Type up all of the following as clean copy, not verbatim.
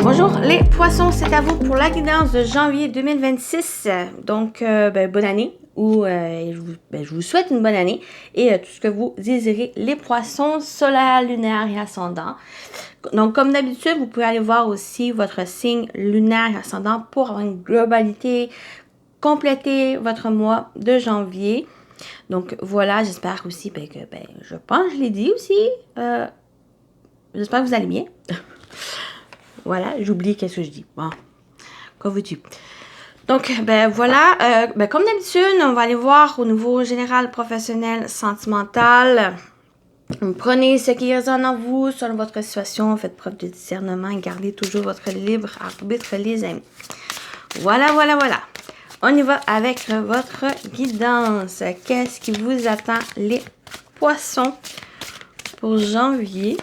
Bonjour les poissons, c'est à vous pour la guidance de janvier 2026. Donc, bonne année ou je vous souhaite une bonne année et tout ce que vous désirez les poissons solaires, lunaires et ascendants. Donc, comme d'habitude, vous pouvez aller voir aussi votre signe lunaire et ascendant pour avoir une globalité, compléter votre mois de janvier. Donc, voilà, j'espère aussi que, je pense que je l'ai dit aussi, j'espère que vous allez bien. Voilà, j'oublie qu'est-ce que je dis. Bon, quoi veux-tu? Donc, voilà, comme d'habitude, on va aller voir au niveau général, professionnel, sentimental. Prenez ce qui résonne en vous, selon votre situation, faites preuve de discernement et gardez toujours votre libre arbitre, les amis. Voilà, voilà, voilà. On y va avec votre guidance. Qu'est-ce qui vous attend, les poissons, pour janvier?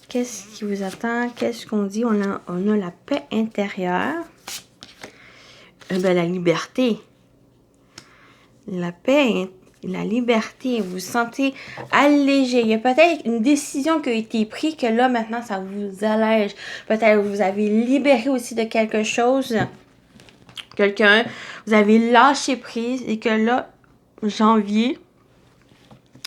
Qu'est-ce qui vous attend? Qu'est-ce qu'on dit? On a la paix intérieure. La liberté. La paix, la liberté. Vous vous sentez allégé. Il y a peut-être une décision qui a été prise que là, maintenant, ça vous allège. Peut-être que vous avez libéré aussi de quelque chose. Quelqu'un. Vous avez lâché prise et que là, janvier,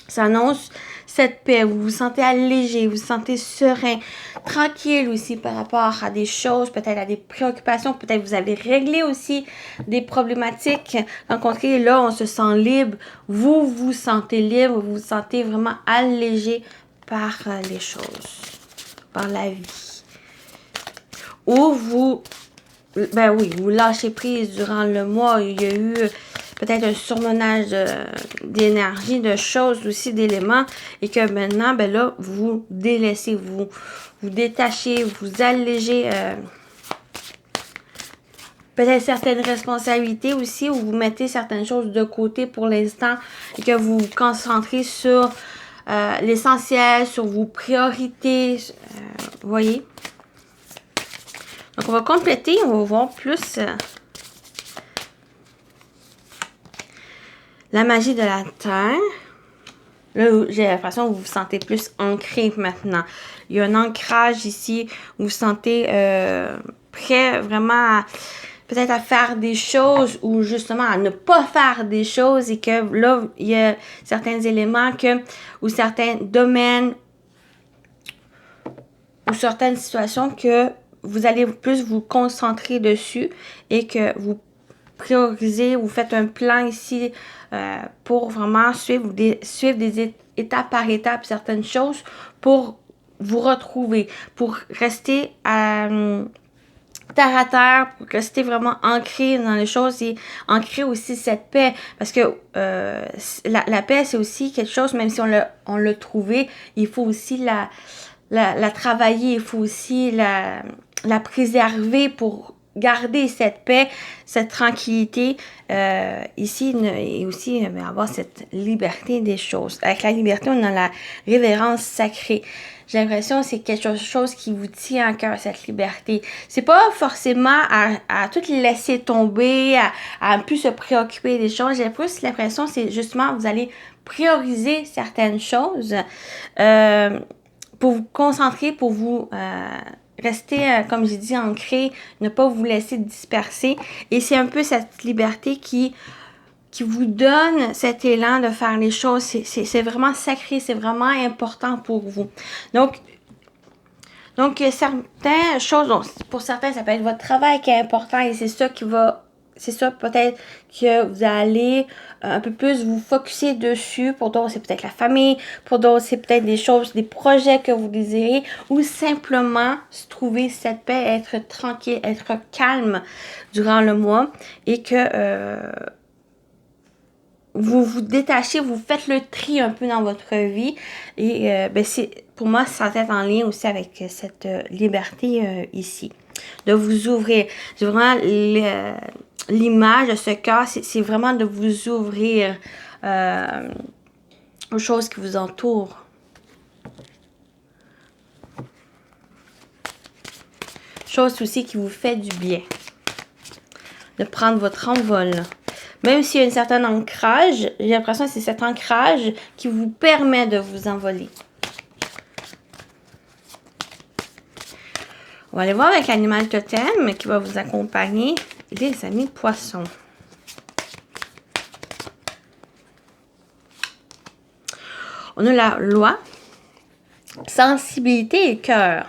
ça annonce cette paix, vous vous sentez allégé, vous vous sentez serein, tranquille aussi par rapport à des choses, peut-être à des préoccupations, peut-être vous avez réglé aussi des problématiques rencontrées. Là, on se sent libre, vous vous sentez libre, vous vous sentez vraiment allégé par les choses, par la vie. Ou vous, vous lâchez prise durant le mois, il y a eu peut-être un surmenage d'énergie, de choses aussi, d'éléments, et que maintenant, là, vous délaissez, vous détachez, vous allégez peut-être certaines responsabilités aussi, ou vous mettez certaines choses de côté pour l'instant, et que vous vous concentrez sur l'essentiel, sur vos priorités, vous voyez? Donc, on va compléter, on va voir plus... la magie de la terre. Là, j'ai l'impression que vous vous sentez plus ancré maintenant. Il y a un ancrage ici. Vous vous sentez prêt vraiment peut-être à faire des choses ou justement à ne pas faire des choses et que là, il y a certains éléments ou certains domaines ou certaines situations que vous allez plus vous concentrer dessus et que vous priorisez, vous faites un plan ici pour vraiment suivre des étape par étape certaines choses pour vous retrouver, pour rester terre à terre, pour rester vraiment ancré dans les choses et ancrer aussi cette paix. Parce que la paix, c'est aussi quelque chose, même si on l'a trouvé, il faut aussi la travailler, il faut aussi la préserver pour garder cette paix, cette tranquillité ici et aussi avoir cette liberté des choses. Avec la liberté, on a la révérence sacrée. J'ai l'impression que c'est quelque chose qui vous tient à cœur, cette liberté. C'est pas forcément à tout laisser tomber, à ne plus se préoccuper des choses. J'ai plus l'impression que c'est justement vous allez prioriser certaines choses pour vous concentrer, pour vous rester, comme j'ai dit, ancré, ne pas vous laisser disperser. Et c'est un peu cette liberté qui vous donne cet élan de faire les choses. C'est vraiment sacré, c'est vraiment important pour vous. Donc certaines choses, pour certains, ça peut être votre travail qui est important et c'est ça qui va... C'est ça peut-être que vous allez un peu plus vous focusser dessus. Pour d'autres, c'est peut-être la famille. Pour d'autres, c'est peut-être des choses, des projets que vous désirez. Ou simplement se trouver cette paix, être tranquille, être calme durant le mois. Et que vous vous détachez, vous faites le tri un peu dans votre vie. Et pour moi, ça va être en lien aussi avec cette liberté ici. De vous ouvrir. C'est vraiment... l'image de ce cœur, c'est vraiment de vous ouvrir aux choses qui vous entourent. Chose aussi qui vous fait du bien. De prendre votre envol. Même s'il y a un certain ancrage, j'ai l'impression que c'est cet ancrage qui vous permet de vous envoler. On va aller voir avec l'animal totem qui va vous accompagner, les amis poissons. On a la loi, sensibilité et cœur.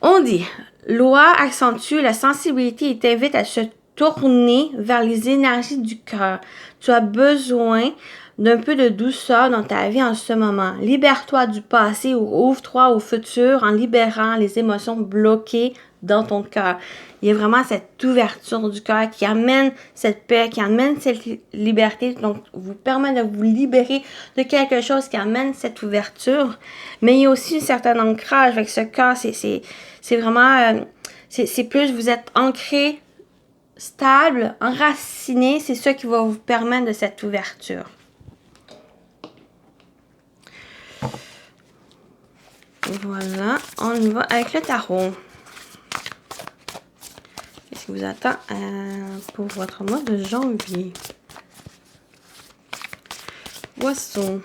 On dit, loi accentue la sensibilité et t'invite à se tourner vers les énergies du cœur. Tu as besoin d'un peu de douceur dans ta vie en ce moment. Libère-toi du passé ou ouvre-toi au futur en libérant les émotions bloquées dans ton cœur. Il y a vraiment cette ouverture du cœur qui amène cette paix, qui amène cette liberté, donc vous permet de vous libérer de quelque chose qui amène cette ouverture. Mais il y a aussi un certain ancrage avec ce cœur, c'est vraiment, c'est plus vous êtes ancré, stable, enraciné, c'est ça qui va vous permettre de cette ouverture. Voilà, on y va avec le tarot. Qu'est-ce qui vous attend pour votre mois de janvier? Poisson.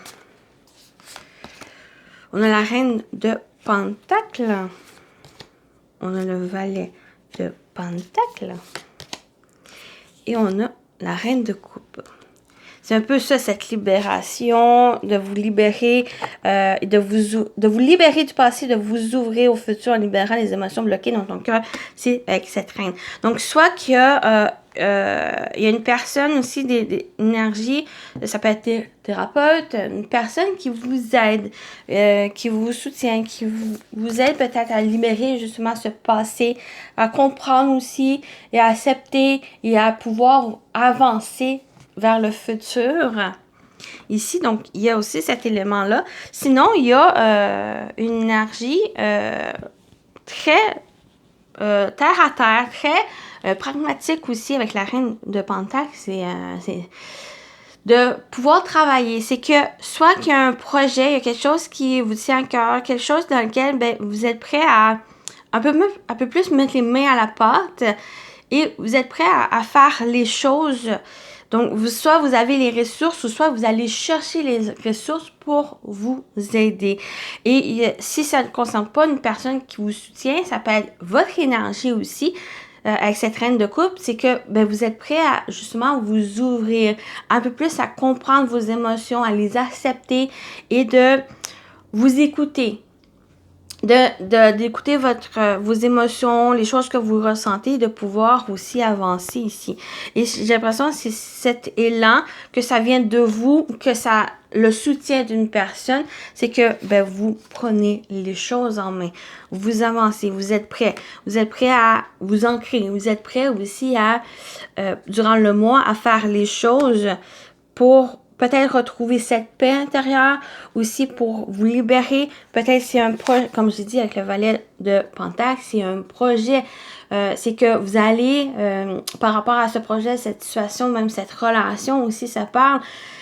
On a la reine de Pentacle. On a le valet de Pentacle. Et on a la reine de Coupe. C'est un peu ça, cette libération, de vous libérer, de vous libérer du passé, de vous ouvrir au futur en libérant les émotions bloquées dans ton cœur. C'est avec cette reine. Donc, soit qu'il y a, il y a une personne aussi, des énergies, ça peut être thérapeute, une personne qui vous aide, qui vous soutient, qui vous aide peut-être à libérer justement ce passé, à comprendre aussi et à accepter et à pouvoir avancer vers le futur. Ici, donc, il y a aussi cet élément-là. Sinon, il y a une énergie très terre à terre, très pragmatique aussi avec la reine de Pentacle. C'est de pouvoir travailler. C'est que soit qu'il y a un projet, il y a quelque chose qui vous tient à cœur, quelque chose dans lequel ben, vous êtes prêt à un peu plus mettre les mains à la pâte et vous êtes prêt à faire les choses. Donc, soit vous avez les ressources, ou soit vous allez chercher les ressources pour vous aider. Et si ça ne concerne pas une personne qui vous soutient, ça peut être votre énergie aussi, avec cette reine de coupe, c'est que ben, vous êtes prêt à justement vous ouvrir un peu plus, à comprendre vos émotions, à les accepter et de vous écouter. D'écouter vos émotions, les choses que vous ressentez, de pouvoir aussi avancer ici. Et j'ai l'impression que c'est cet élan, que ça vient de vous, que ça le soutien d'une personne, c'est que ben, vous prenez les choses en main. Vous avancez, vous êtes prêt. Vous êtes prêt à vous ancrer. Vous êtes prêt aussi à, durant le mois, à faire les choses pour peut-être retrouver cette paix intérieure, aussi pour vous libérer. Peut-être c'est un projet, comme je dis avec le valet de Pentacle, c'est un projet, c'est que vous allez, par rapport à ce projet, cette situation, même cette relation aussi, ça parle.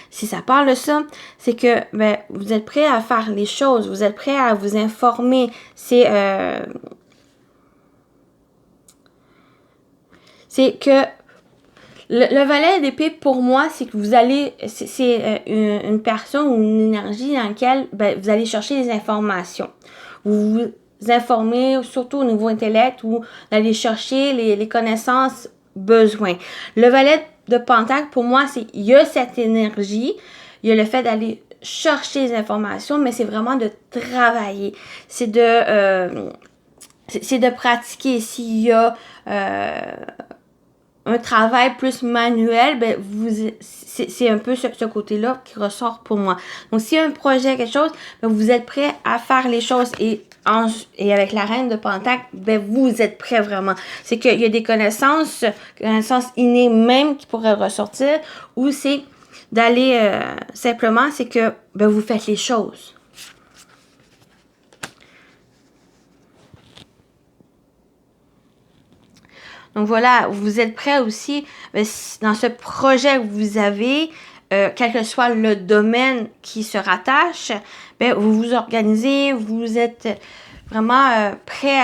Si ça parle de ça, c'est que ben, vous êtes prêt à faire les choses, vous êtes prêt à vous informer. C'est que le valet d'épée, pour moi, c'est que vous allez, c'est une personne ou une énergie dans laquelle ben, vous allez chercher des informations. Vous vous informez, surtout au niveau intellect, ou d'aller chercher les connaissances besoins. Le valet de Pentacle, pour moi, il y a cette énergie, il y a le fait d'aller chercher les informations, mais c'est vraiment de travailler. C'est de pratiquer. S'il y a un travail plus manuel, ben c'est un peu ce côté-là qui ressort pour moi. Donc, s'il y a un projet, quelque chose, ben, vous êtes prêt à faire les choses et avec la reine de Pentacle, ben vous êtes prêt vraiment. C'est qu'il y a des connaissances innées même qui pourraient ressortir, ou c'est d'aller simplement, c'est que ben, vous faites les choses. Donc voilà, vous êtes prêt aussi dans ce projet que vous avez, quel que soit le domaine qui se rattache, ben, vous vous organisez, vous êtes vraiment prêt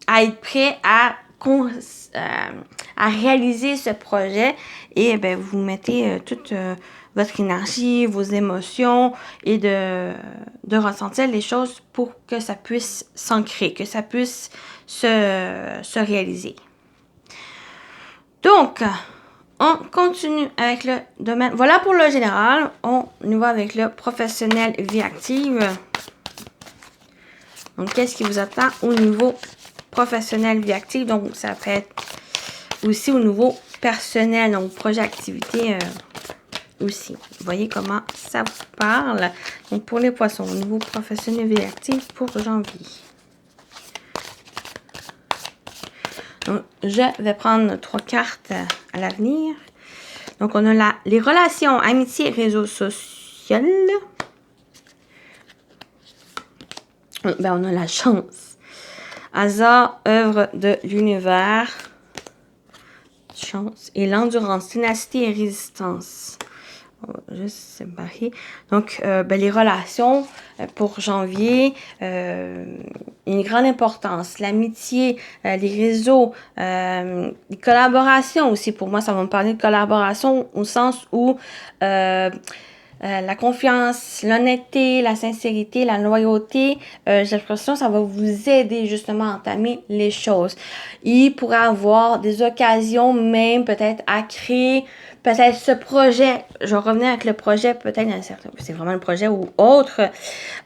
à être prêt à à réaliser ce projet et ben, vous mettez toute votre énergie, vos émotions et de ressentir les choses pour que ça puisse s'ancrer, que ça puisse se réaliser. Donc, on continue avec le domaine. Voilà pour le général. On y va avec le professionnel vie active. Donc, qu'est-ce qui vous attend au niveau professionnel vie active? Donc, ça peut être aussi au niveau personnel, donc projet activité aussi. Vous voyez comment ça vous parle. Donc, pour les poissons, au niveau professionnel vie active pour janvier. Donc, je vais prendre 3 cartes à l'avenir. Donc, on a les relations, amitié, réseaux sociaux. Ben, on a la chance. Hasard, œuvre de l'univers. Chance. Et l'endurance, ténacité et résistance. On va juste séparer. Donc, ben, les relations pour janvier, une grande importance. L'amitié, les réseaux, les collaborations aussi. Pour moi, ça va me parler de collaboration au sens où la confiance, l'honnêteté, la sincérité, la loyauté, j'ai l'impression que ça va vous aider justement à entamer les choses. Il pourrait avoir des occasions même peut-être à créer peut-être ce projet. Je vais revenir avec le projet, peut-être c'est vraiment le projet ou autre.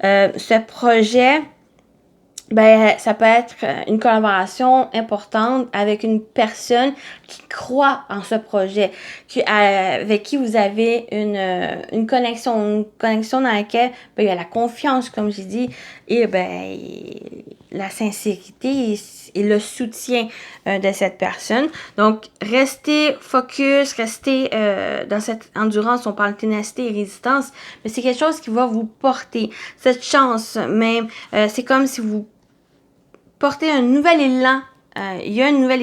Ce projet, ben, ça peut être une collaboration importante avec une personne qui croit en ce projet, avec qui vous avez une connexion dans laquelle ben, il y a la confiance, comme j'ai dit, et ben, la sincérité et le soutien de cette personne. Donc, restez focus, restez dans cette endurance, on parle de ténacité et résistance, mais c'est quelque chose qui va vous porter cette chance même. C'est comme si vous portez un nouvel élan. Il y a un nouvel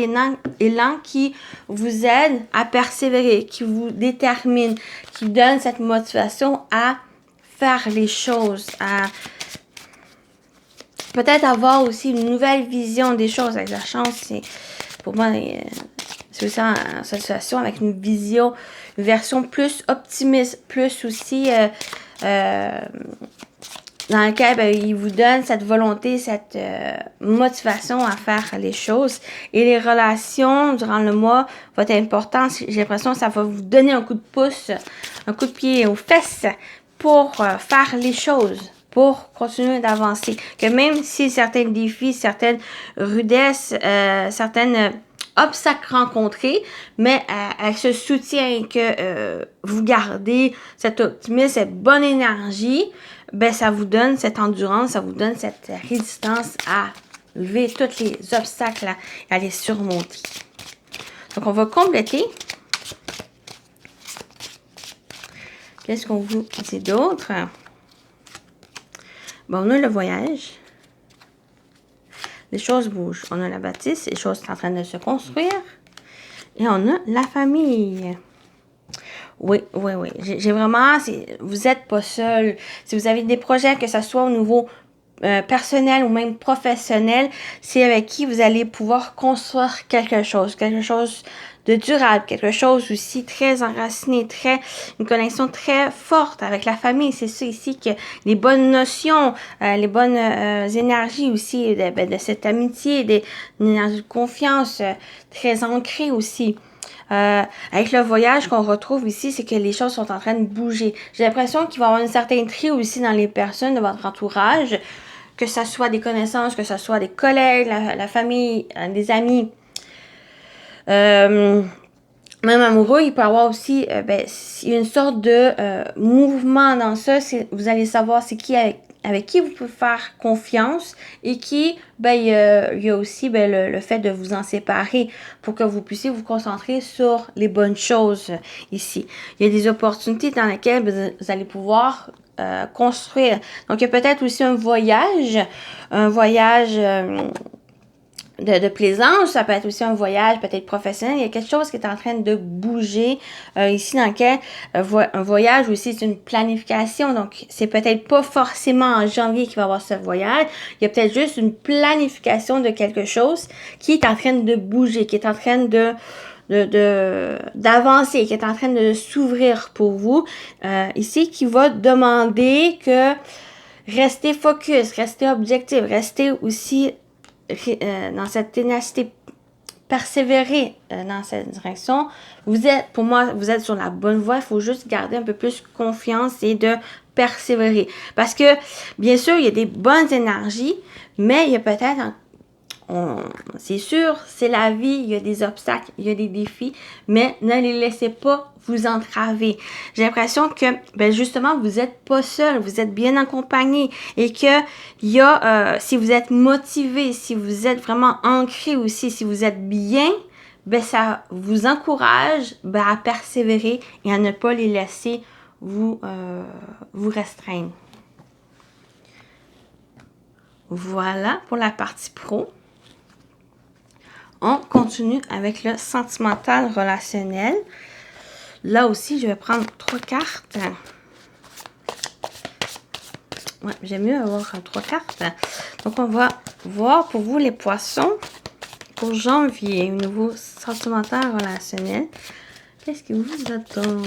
élan qui vous aide à persévérer, qui vous détermine, qui donne cette motivation à faire les choses, à peut-être avoir aussi une nouvelle vision des choses. Avec la chance, c'est pour moi, c'est aussi en situation avec une vision, une version plus optimiste, plus aussi dans laquelle ben, il vous donne cette volonté, cette motivation à faire les choses. Et les relations durant le mois vont être importantes. J'ai l'impression que ça va vous donner un coup de pouce, un coup de pied aux fesses pour faire les choses, pour continuer d'avancer. Que même si certains défis, certaines rudesses, certaines obstacles rencontrés, mais avec ce soutien que vous gardez, cet optimisme, cette bonne énergie, ben ça vous donne cette endurance, ça vous donne cette résistance à lever tous les obstacles et à les surmonter. Donc, on va compléter. Qu'est-ce qu'on vous dit d'autre? Bon, on a le voyage. Les choses bougent. On a la bâtisse, les choses sont en train de se construire. Et on a la famille. Oui. J'ai vraiment, vous n'êtes pas seul. Si vous avez des projets, que ce soit au niveau personnel ou même professionnel, c'est avec qui vous allez pouvoir construire quelque chose de durable, quelque chose aussi très enraciné, une connexion très forte avec la famille. C'est ça ici que les bonnes notions, les bonnes énergies aussi de cette amitié, une énergie de confiance très ancrée aussi. Avec le voyage qu'on retrouve ici, c'est que les choses sont en train de bouger. J'ai l'impression qu'il va y avoir une certaine tri aussi dans les personnes de votre entourage, que ce soit des connaissances, que ce soit des collègues, la famille, des amis. Même amoureux, il peut y avoir aussi il y a une sorte de mouvement dans ça. Vous allez savoir c'est qui avec qui vous pouvez faire confiance et qui, il y a aussi le fait de vous en séparer pour que vous puissiez vous concentrer sur les bonnes choses ici. Il y a des opportunités dans lesquelles vous allez pouvoir construire. Donc, il y a peut-être aussi un voyage de plaisance, ça peut être aussi un voyage, peut-être professionnel. Il y a quelque chose qui est en train de bouger ici dans lequel un voyage aussi, c'est une planification. Donc, c'est peut-être pas forcément en janvier qu'il va y avoir ce voyage. Il y a peut-être juste une planification de quelque chose qui est en train de bouger, qui est en train d'avancer, qui est en train de s'ouvrir pour vous. Ici, qui va demander que restez focus, restez objectif, restez aussi dans cette ténacité, persévérer dans cette direction. Vous êtes, pour moi, vous êtes sur la bonne voie. Il faut juste garder un peu plus confiance et de persévérer. Parce que, bien sûr, il y a des bonnes énergies, mais il y a peut-être c'est sûr, c'est la vie, il y a des obstacles, il y a des défis, mais ne les laissez pas vous entraver. J'ai l'impression que, justement, vous n'êtes pas seul, vous êtes bien accompagné et que si vous êtes motivé, si vous êtes vraiment ancré aussi, si vous êtes bien, ça vous encourage à persévérer et à ne pas les laisser vous restreindre. Voilà pour la partie pro. On continue avec le sentimental relationnel. Là aussi, je vais prendre 3 cartes. Ouais, j'aime mieux avoir 3 cartes. Donc, on va voir pour vous les poissons pour janvier, au niveau sentimental relationnel. Qu'est-ce qui vous attend?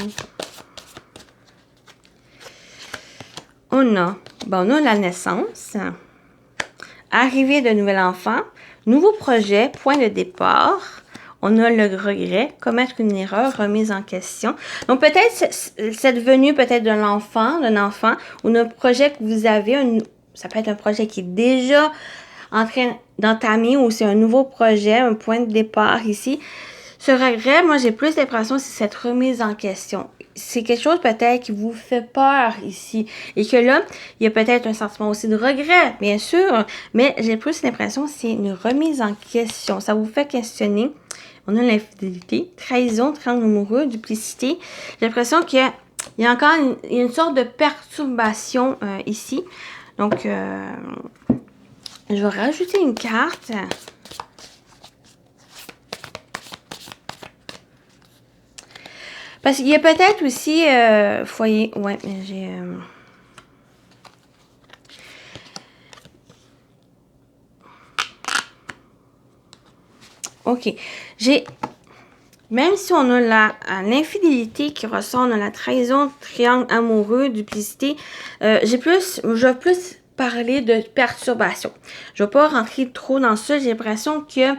On a la naissance, arrivée de nouvel enfant, nouveau projet, point de départ. On a le regret, commettre une erreur, remise en question. Donc, peut-être cette venue peut-être d'un enfant, ou d'un projet que vous avez, ça peut être un projet qui est déjà en train d'entamer ou c'est un nouveau projet, un point de départ ici. Ce regret, moi, j'ai plus l'impression que c'est cette remise en question. C'est quelque chose peut-être qui vous fait peur ici. Et que là, il y a peut-être un sentiment aussi de regret, bien sûr, mais j'ai plus l'impression que c'est une remise en question. Ça vous fait questionner. On a l'infidélité, trahison, triangle amoureux, duplicité. J'ai l'impression qu'il y a encore une sorte de perturbation ici. Donc, je vais rajouter une carte. Parce qu'il y a peut-être aussi foyer. Ouais, mais j'ai... OK. Même si on a l'infidélité qui ressort, on a la trahison, triangle amoureux, duplicité, je vais plus parler de perturbation. Je ne vais pas rentrer trop dans ça. J'ai l'impression que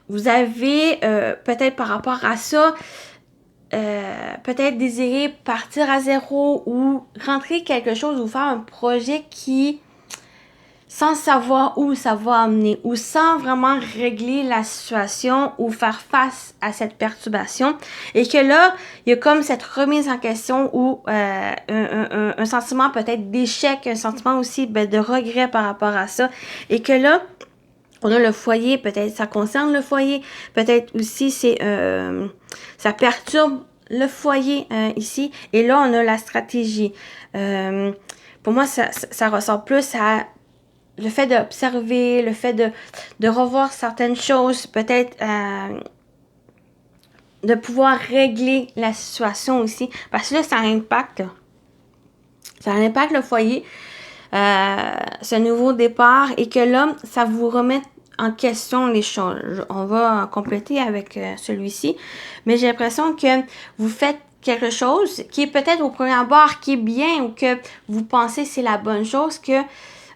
vous avez, peut-être par rapport à ça, peut-être désirer partir à zéro ou rentrer quelque chose ou faire un projet qui, sans savoir où ça va amener ou sans vraiment régler la situation ou faire face à cette perturbation et que là, il y a comme cette remise en question ou un sentiment peut-être d'échec, un sentiment aussi de regret par rapport à ça et que là, on a le foyer, peut-être ça concerne le foyer, peut-être aussi ça perturbe le foyer ici. Et là, on a la stratégie. Pour moi, ça ressort plus à le fait d'observer, le fait de revoir certaines choses, peut-être de pouvoir régler la situation aussi. Parce que là, ça impacte le foyer, ce nouveau départ, et que là, ça vous remet en question les choses. On va compléter avec celui-ci. Mais j'ai l'impression que vous faites quelque chose qui est peut-être au premier abord, qui est bien, ou que vous pensez c'est la bonne chose, que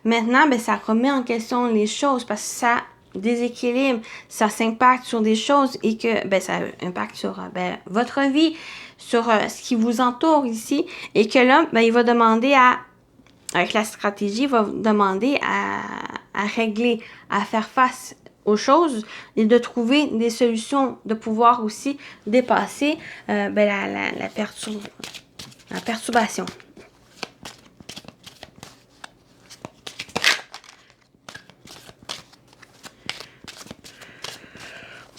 maintenant, ça remet en question les choses parce que ça déséquilibre, ça s'impacte sur des choses et que ça impacte sur votre vie, sur ce qui vous entoure ici et que là, il va demander avec la stratégie, il va vous demander à régler, à faire face aux choses et de trouver des solutions, de pouvoir aussi dépasser la perturbation.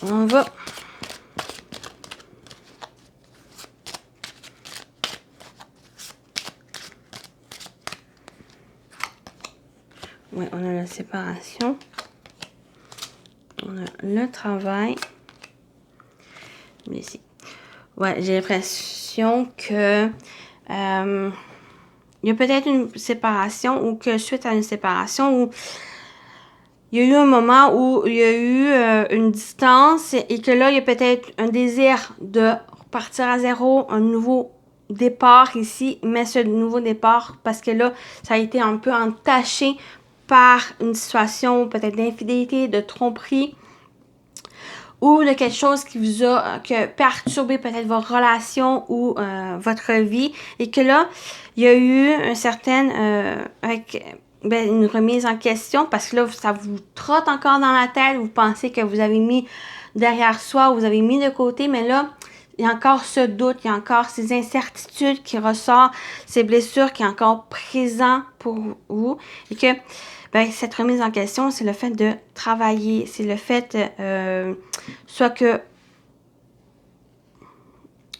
On va on a la séparation. On a le travail. Ici. Ouais, j'ai l'impression que il y a peut-être une séparation ou que suite à une séparation où il y a eu un moment où il y a eu une distance et que là, il y a peut-être un désir de repartir à zéro, un nouveau départ ici, mais ce nouveau départ, parce que là, ça a été un peu entaché par une situation peut-être d'infidélité, de tromperie, ou de quelque chose qui vous a perturbé peut-être votre relation ou votre vie, et que là, il y a eu une certaine une remise en question, parce que là, ça vous trotte encore dans la tête, vous pensez que vous avez mis derrière soi, vous avez mis de côté, mais là, il y a encore ce doute, il y a encore ces incertitudes qui ressortent, ces blessures qui sont encore présentes pour vous, et que cette remise en question, c'est le fait de travailler, c'est le fait, soit que,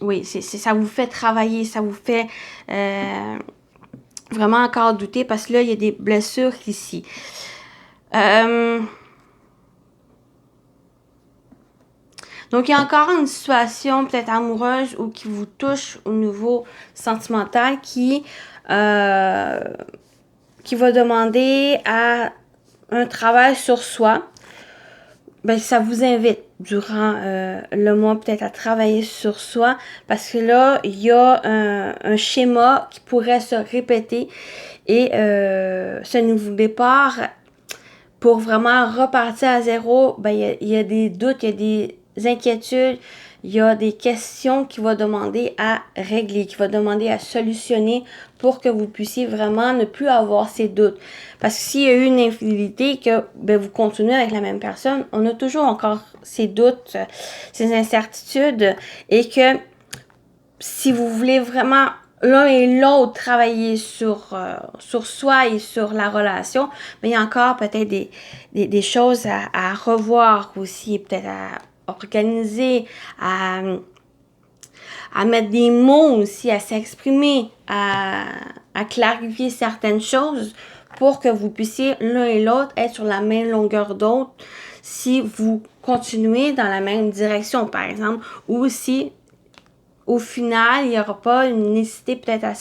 oui, ça vous fait travailler, ça vous fait vraiment encore douter, parce que là, il y a des blessures ici. Donc, il y a encore une situation peut-être amoureuse ou qui vous touche au niveau sentimental qui va demander à un travail sur soi. Ça vous invite durant le mois peut-être à travailler sur soi, parce que là, il y a un schéma qui pourrait se répéter, et ce nouveau départ, pour vraiment repartir à zéro, il y a des doutes, il y a des inquiétudes, il y a des questions qui vont demander à régler, qui vont demander à solutionner pour que vous puissiez vraiment ne plus avoir ces doutes. Parce que s'il y a eu une infidélité, que vous continuez avec la même personne, on a toujours encore ces doutes, ces incertitudes, et que si vous voulez vraiment l'un et l'autre travailler sur soi et sur la relation, mais il y a encore peut-être des choses à revoir aussi, peut-être à organiser, à mettre des mots aussi, à s'exprimer, à clarifier certaines choses pour que vous puissiez l'un et l'autre être sur la même longueur d'onde si vous continuez dans la même direction, par exemple, ou si au final, il n'y aura pas une nécessité peut-être à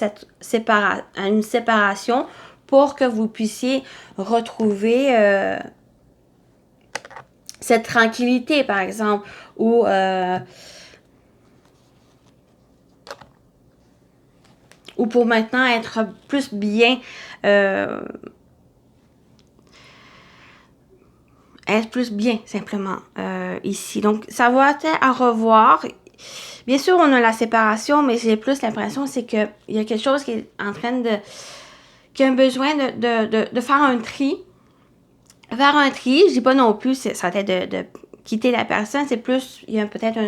une séparation pour que vous puissiez retrouver cette tranquillité, par exemple, ou pour maintenant être plus bien, être plus bien simplement ici. Donc, ça va être à revoir. Bien sûr, on a la séparation, mais j'ai plus l'impression, c'est qu'il y a quelque chose qui est en train qui a un besoin de faire un tri. Faire un tri, je dis pas non plus, ça va être de quitter la personne, c'est plus, il y a peut-être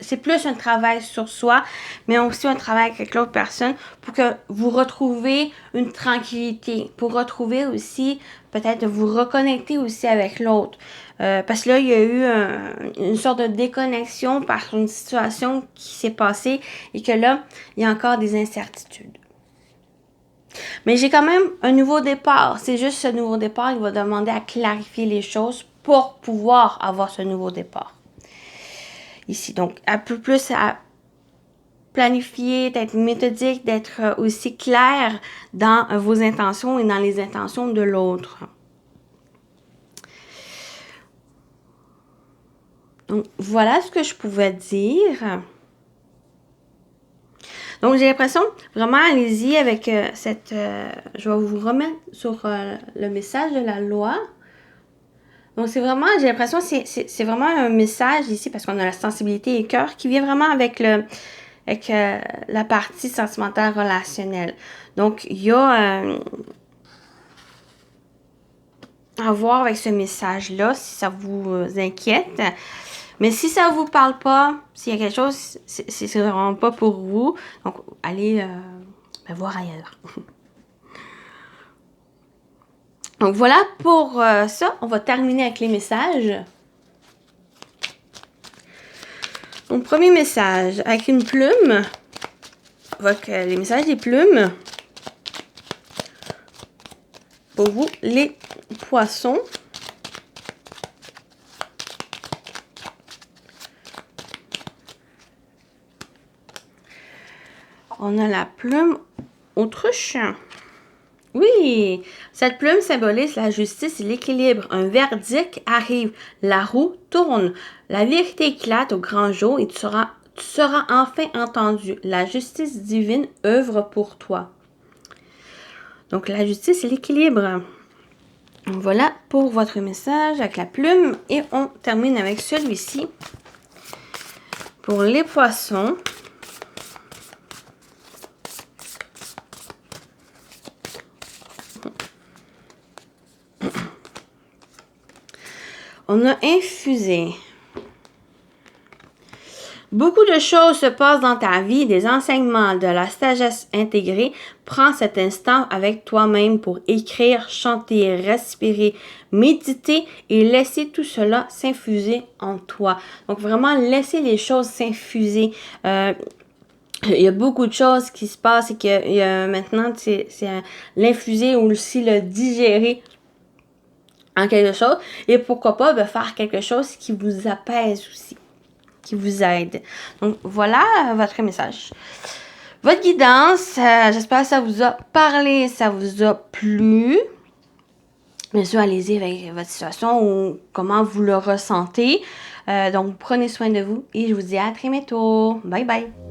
c'est plus un travail sur soi, mais aussi un travail avec l'autre personne pour que vous retrouvez une tranquillité, pour retrouver aussi, peut-être de vous reconnecter aussi avec l'autre. Parce que là, il y a eu une sorte de déconnexion par une situation qui s'est passée, et que là, il y a encore des incertitudes. Mais j'ai quand même un nouveau départ. C'est juste ce nouveau départ, il va demander à clarifier les choses pour pouvoir avoir ce nouveau départ. Ici, donc, un peu plus à planifier, d'être méthodique, d'être aussi clair dans vos intentions et dans les intentions de l'autre. Donc, voilà ce que je pouvais dire. Donc, j'ai l'impression, vraiment, allez-y avec cette... je vais vous remettre sur le message de la loi. Donc, c'est vraiment, j'ai l'impression, c'est vraiment un message ici, parce qu'on a la sensibilité et le cœur qui vient vraiment avec la partie sentimentale relationnelle. Donc, il y a à voir avec ce message-là, si ça vous inquiète. Mais si ça vous parle pas, s'il y a quelque chose, c'est vraiment pas pour vous. Donc, allez voir ailleurs. Donc, voilà pour ça. On va terminer avec les messages. Donc, premier message, avec une plume. Avec les messages des plumes. Pour vous, les poissons. On a la plume autruche. Oui, cette plume symbolise la justice et l'équilibre. Un verdict arrive, la roue tourne, la vérité éclate au grand jour et tu seras enfin entendu. La justice divine œuvre pour toi. Donc, la justice et l'équilibre. Voilà pour votre message avec la plume. Et on termine avec celui-ci. Pour les poissons. On a infusé. Beaucoup de choses se passent dans ta vie, des enseignements, de la sagesse intégrée. Prends cet instant avec toi-même pour écrire, chanter, respirer, méditer et laisser tout cela s'infuser en toi. Donc vraiment, laisser les choses s'infuser. Il y a beaucoup de choses qui se passent et que maintenant, c'est l'infuser ou aussi le digérer en quelque chose. Et pourquoi pas faire quelque chose qui vous apaise aussi, qui vous aide. Donc, voilà votre message. Votre guidance, j'espère que ça vous a parlé, ça vous a plu. Bien sûr, allez-y avec votre situation ou comment vous le ressentez. Donc, prenez soin de vous et je vous dis à très bientôt. Bye bye!